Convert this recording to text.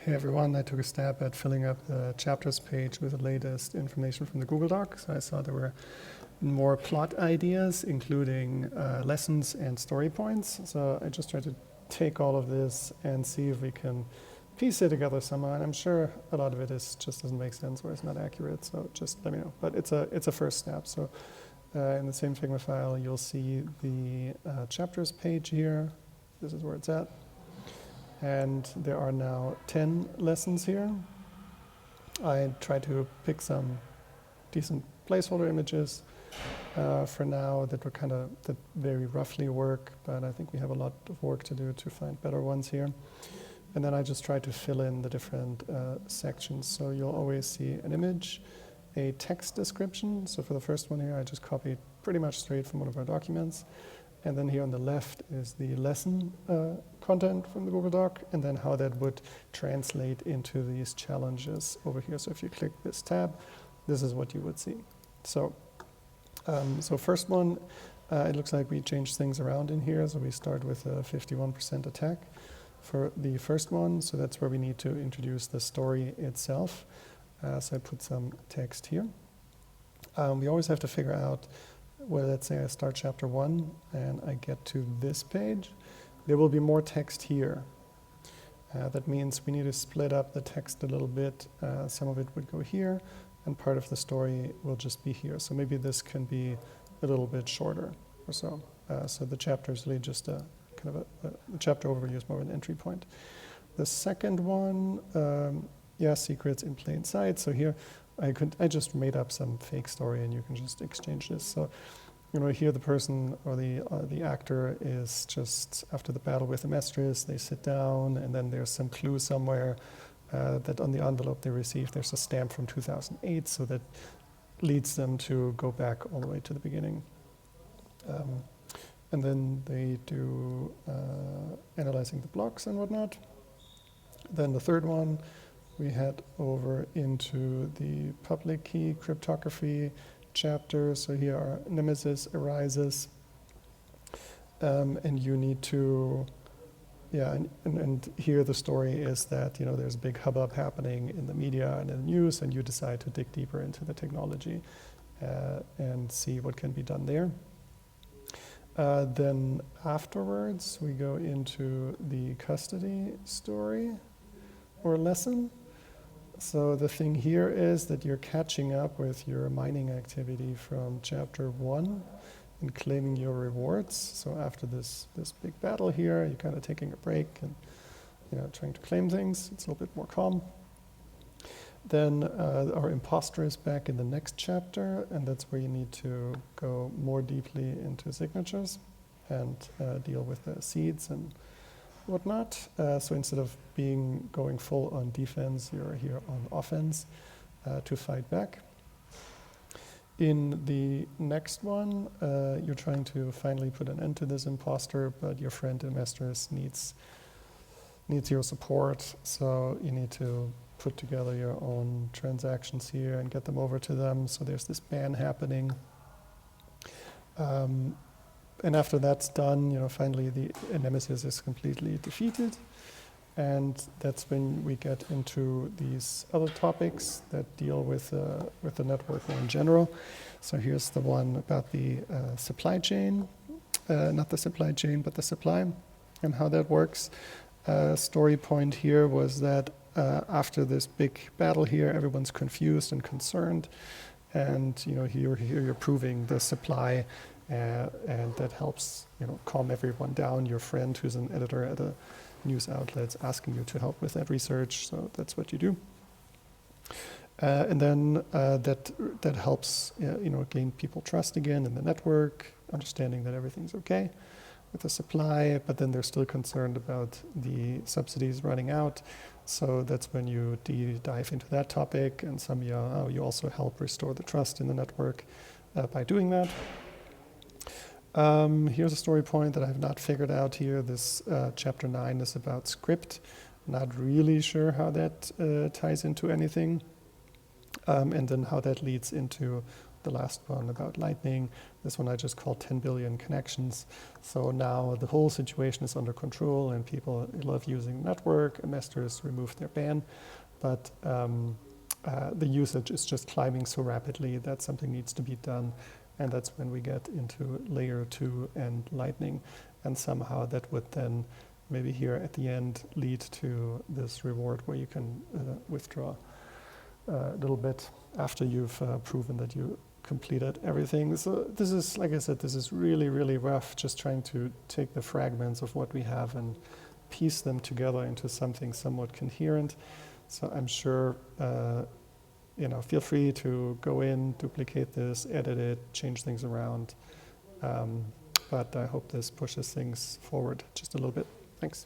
Hey everyone, I took a stab at filling up the chapters page with the latest information from the Google Doc. So I saw there were more plot ideas, including lessons and story points. So I just tried to take all of this and see if we can piece it together somehow. And I'm sure a lot of it just doesn't make sense or is not accurate. So just let me know. But it's a first step. So in the same Figma file, you'll see the chapters page here. This is where it's at. And there are now 10 lessons here. I tried to pick some decent placeholder images for now that very roughly work, but I think we have a lot of work to do to find better ones here. And then I just tried to fill in the different sections. So you'll always see an image, a text description. So for the first one here, I just copied pretty much straight from one of our documents. And then here on the left is the lesson content from the Google Doc, and then how that would translate into these challenges over here. So if you click this tab, this is what you would see. So, first one, it looks like we changed things around in here. So we start with a 51% attack for the first one. So that's where we need to introduce the story itself. So I put some text here. We always have to figure out, well, let's say I start chapter 1 and I get to this page. There will be more text here. That means we need to split up the text a little bit. Some of it would go here, and part of the story will just be here. So maybe this can be a little bit shorter or so. So the chapter is really just the chapter overview is more of an entry point. The second one, secrets in plain sight. So here, I just made up some fake story, and you can just exchange this. So, here the person or the actor is just after the battle with the mistress. They sit down, and then there's some clue somewhere that on the envelope they received there's a stamp from 2008, so that leads them to go back all the way to the beginning. And then they do analyzing the blocks and whatnot. Then the third one, we head over into the public key cryptography chapter. So here our nemesis arises, and you need to, and here the story is that, there's a big hubbub happening in the media and in the news, and you decide to dig deeper into the technology and see what can be done there. Then afterwards, we go into the custody story or lesson. So the thing here is that you're catching up with your mining activity from chapter 1 and claiming your rewards. So after this big battle here, you're kind of taking a break and trying to claim things. It's a little bit more calm. Then our imposter is back in the next chapter, and that's where you need to go more deeply into signatures and deal with the seeds and whatnot. So instead of going full on defense, you're here on offense to fight back. In the next one, you're trying to finally put an end to this imposter, but your friend investors needs your support. So you need to put together your own transactions here and get them over to them. So there's this ban happening. And after that's done, finally the nemesis is completely defeated. And that's when we get into these other topics that deal with the network more in general. So here's the one about the supply chain, not the supply chain, but the supply and how that works. Story point here was that after this big battle here, everyone's confused and concerned. And here you're proving the supply, and that helps calm everyone down. Your friend who's an editor at a news outlet's asking you to help with that research, so that's what you do. And then that helps gain people trust again in the network, understanding that everything's okay with the supply, but then they're still concerned about the subsidies running out. So that's when you dive into that topic, and you also help restore the trust in the network by doing that. Here's a story point that I have not figured out here. This chapter 9 is about script. Not really sure how that ties into anything. And then how that leads into the last one about Lightning. This one I just called 10 billion connections. So now the whole situation is under control and people love using the network. Investors removed their ban, but the usage is just climbing so rapidly that something needs to be done. And that's when we get into layer 2 and Lightning. And somehow that would then maybe here at the end lead to this reward where you can withdraw a little bit after you've proven that you completed everything. So this is, like I said, this is really, really rough, just trying to take the fragments of what we have and piece them together into something somewhat coherent. So I'm sure, feel free to go in, duplicate this, edit it, change things around. But I hope this pushes things forward just a little bit. Thanks.